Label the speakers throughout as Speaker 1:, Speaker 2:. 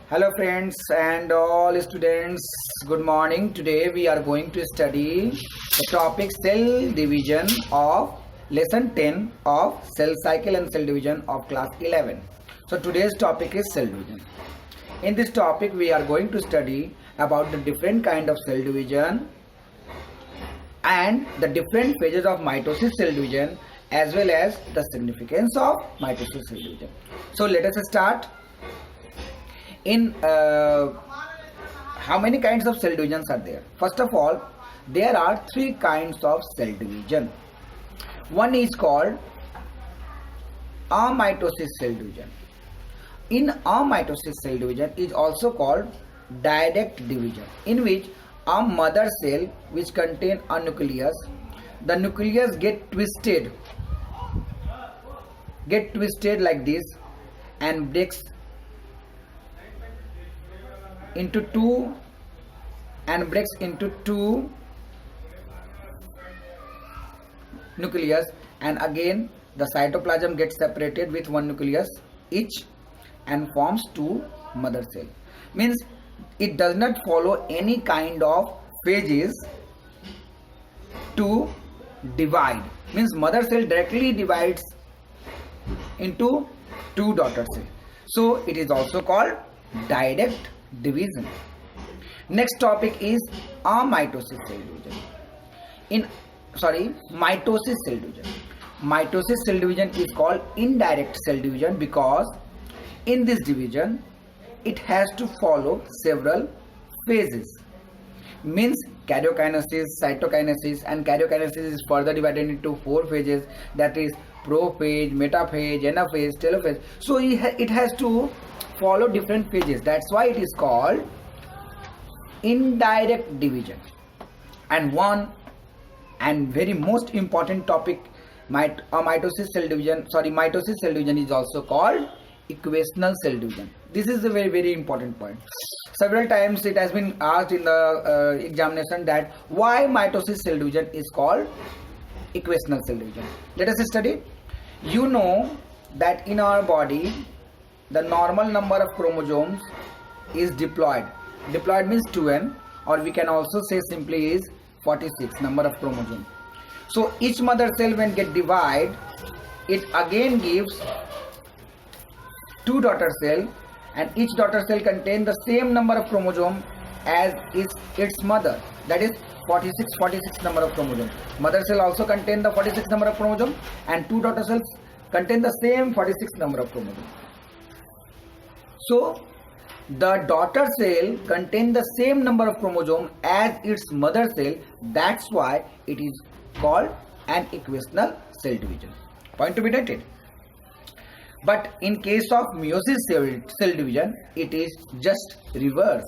Speaker 1: Hello friends and all students, good morning. Today we are going to study the topic cell division of lesson 10 of cell cycle and cell division of class 11. So today's topic is cell division. In this topic we are going to study about the different kind of cell division and the different phases of mitosis cell division as well as the significance of mitosis cell division. So let us start. In how many kinds of cell divisions are there? First of all, there are three kinds of cell division. One is called amitosis cell division. In amitosis cell division is also called direct division, in which a mother cell which contain a nucleus, the nucleus get twisted like this and breaks into two nucleus, and again the cytoplasm gets separated with one nucleus each and forms two mother cell. Means it does not follow any kind of phases to divide. Means mother cell directly divides into two daughter cells. So it is also called direct division. Next topic is amitosis cell division. Mitosis cell division. Mitosis cell division is called indirect cell division because in this division it has to follow several phases. Means karyokinesis, cytokinesis, and karyokinesis is further divided into four phases, that is prophase, metaphase, anaphase, telophase. So it has to follow different phases. That's why it is called indirect division. And one and very most important topic, mitosis cell division is also called equational cell division. This is a very important point. Several times it has been asked in the examination that why mitosis cell division is called equational cell division. Let us study. You know that in our body the normal number of chromosomes is diploid. Diploid means 2n, or we can also say simply is 46 number of chromosomes. So each mother cell when get divided, it again gives two daughter cell, and each daughter cell contain the same number of chromosome as is its mother, that is 46 number of chromosomes. Mother cell also contain the 46 number of chromosome, and two daughter cells contain the same 46 number of chromosomes. So the daughter cell contain the same number of chromosome as its mother cell. That's why it is called an equational cell division. Point to be noted. But in case of meiosis cell division, it is just reverse.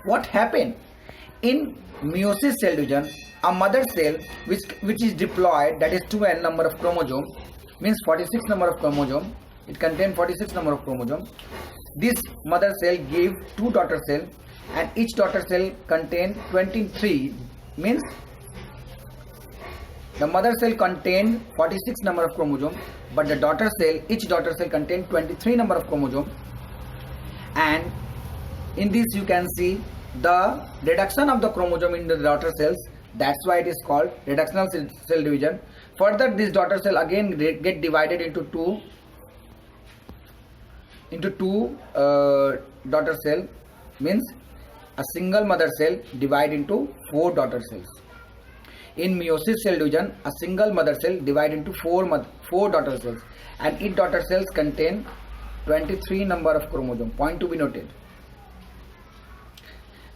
Speaker 1: What happened? In meiosis cell division, a mother cell which is diploid, that is 2n number of chromosome, means 46 number of chromosome. It contains 46 number of chromosome. This mother cell give two daughter cell, and each daughter cell contain 23, means the mother cell contain 46 number of chromosome, but the daughter cell, each daughter cell contain 23 number of chromosome. And in this you can see the reduction of the chromosome in the daughter cells. That's why it is called reductional cell division. Further, this daughter cell again get divided into two daughter cell, means a single mother cell divide into four daughter cells. In meiosis cell division, a single mother cell divide into four daughter cells, and each daughter cells contain 23 number of chromosome. Point to be noted.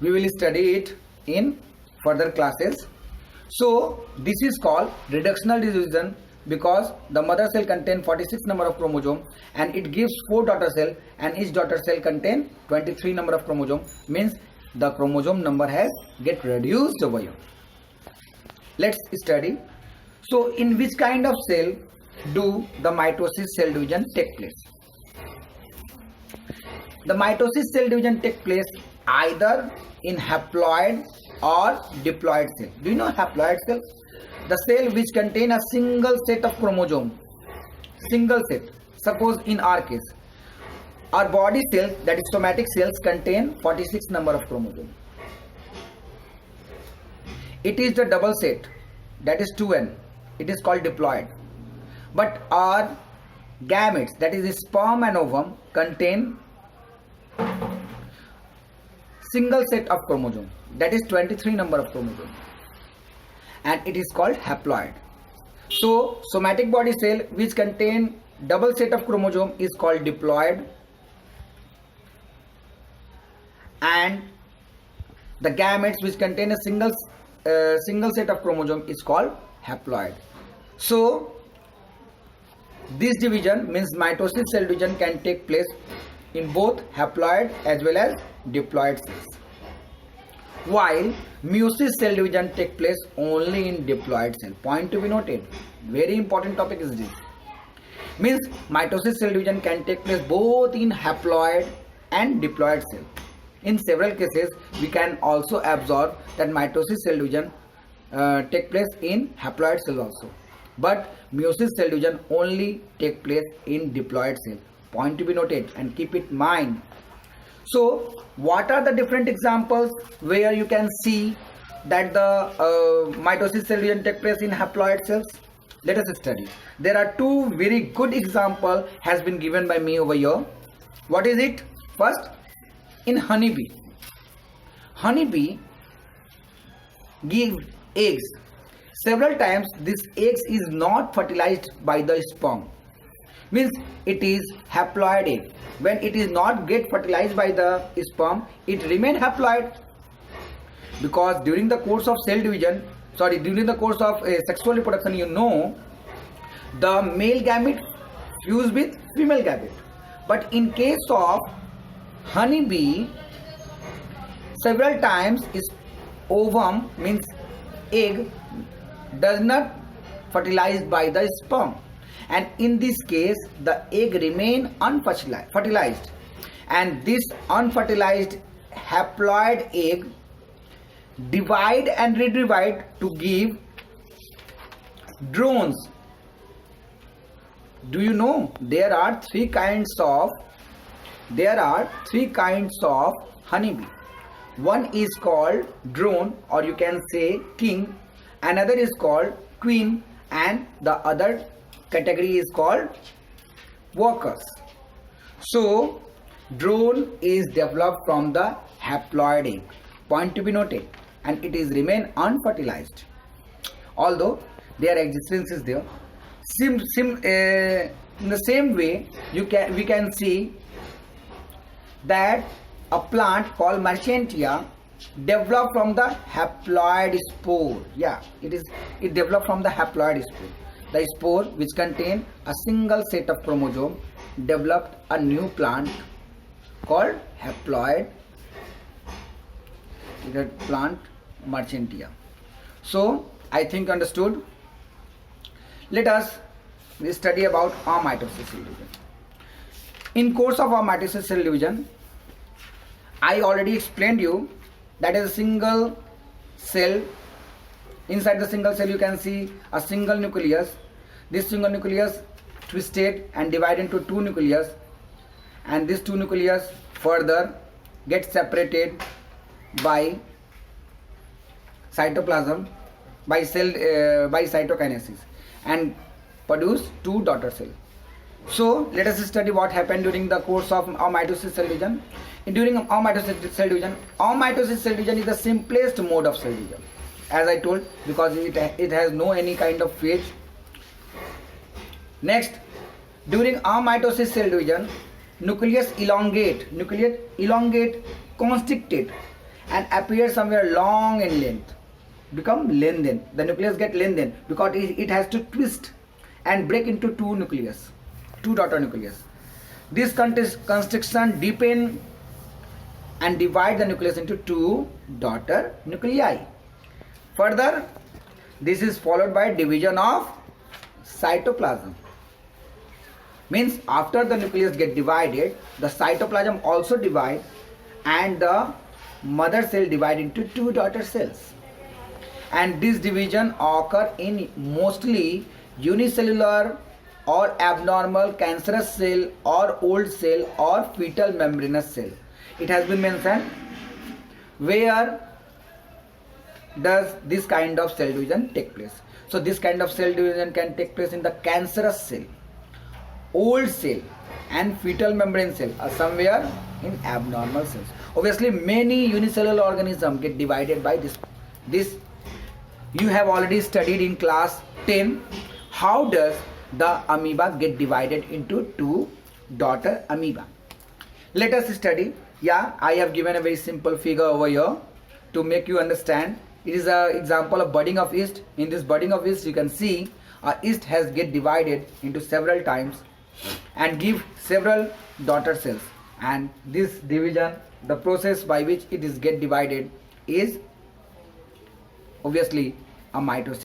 Speaker 1: We will study it in further classes. So this is called reductional division because the mother cell contain 46 number of chromosome, and it gives four daughter cell, and each daughter cell contain 23 number of chromosome, means the chromosome number has get reduced over here. Let's study. So in which kind of cell do the mitosis cell division take place? The mitosis cell division take place either in haploid or diploid cell. Do you know haploid cell? The cell which contain a single set of chromosome. Single set. Suppose in our case Our body cells, that is somatic cells, contain 46 number of chromosomes. It is the double set, that is 2n. It is called diploid. But our gametes, that is sperm and ovum, contain single set of chromosomes, that is 23 number of chromosomes, and it is called haploid. So somatic body cell which contain double set of chromosome is called diploid, and the gametes which contain a single set of chromosome is called haploid. So this division means mitosis cell division can take place in both haploid as well as diploid cells, while meiosis cell division take place only in diploid cell. Point to be noted, very important topic is this. Means mitosis cell division can take place both in haploid and diploid cell. In several cases we can also observe that mitosis cell division take place in haploid cell also, but meiosis cell division only take place in diploid cell. Point to be noted and keep it in mind. So what are the different examples where you can see that the mitosis cell division take place in haploid cells? Let us study. There are two very good example has been given by me over here. What is it? First, in honeybee. Honeybee give eggs. Several times this eggs is not fertilized by the sperm. Means it is haploid egg. When it is not get fertilized by the sperm, it remain haploid, because during the course of cell division, during the course of sexual reproduction, you know, the male gamete fuse with female gamete. But in case of honeybee, several times is ovum, means egg, does not fertilized by the sperm, and in this case the egg remain unfertilized, and this unfertilized haploid egg divide and redivide to give drones. Do you know there are three kinds of honeybee? One is called drone, or you can say king, another is called queen, and the other category is called workers. So drone is developed from the haploid egg. Point to be noted, and it is remain unfertilized, although their existence is there. In the same way, we can see that a plant called Marchantia developed from the haploid spore. Yeah, it developed from the haploid spore. The spore, which contain a single set of chromosome, developed a new plant called haploid plant Marchantia. So I think understood. Let us study about amitosis cell division. In course of amitosis cell division, I already explained you that is a single cell. Inside the single cell you can see a single nucleus. This single nucleus twisted and divided into two nucleus, and these two nucleus further get separated by cytoplasm, by cytokinesis, and produce two daughter cells. So let us study what happened during the course of amitosis cell division. During amitosis cell division is the simplest mode of cell division, as I told, because it has no any kind of phase. Next, during amitosis cell division, nucleus elongate, constricted, and appear somewhere long in length, become lengthened. The nucleus get lengthened because it has to twist and break into two daughter nucleus. This constriction deepen and divide the nucleus into two daughter nuclei. Further, this is followed by division of cytoplasm. Means after the nucleus get divided, the cytoplasm also divide, and the mother cell divide into two daughter cells. And this division occur in mostly unicellular or abnormal cancerous cell or old cell or fetal membranous cell. It has been mentioned where does this kind of cell division take place. So this kind of cell division can take place in the cancerous cell, old cell and fetal membrane cell, or somewhere in abnormal cells. Obviously many unicellular organisms get divided by this you have already studied in class 10. How does the amoeba get divided into two daughter amoeba? Let us study. Yeah, I have given a very simple figure over here to make you understand. It is an example of budding of yeast. In this budding of yeast, you can see a yeast has get divided into several times and give several daughter cells. And this division, the process by which it is get divided, is obviously a mitosis.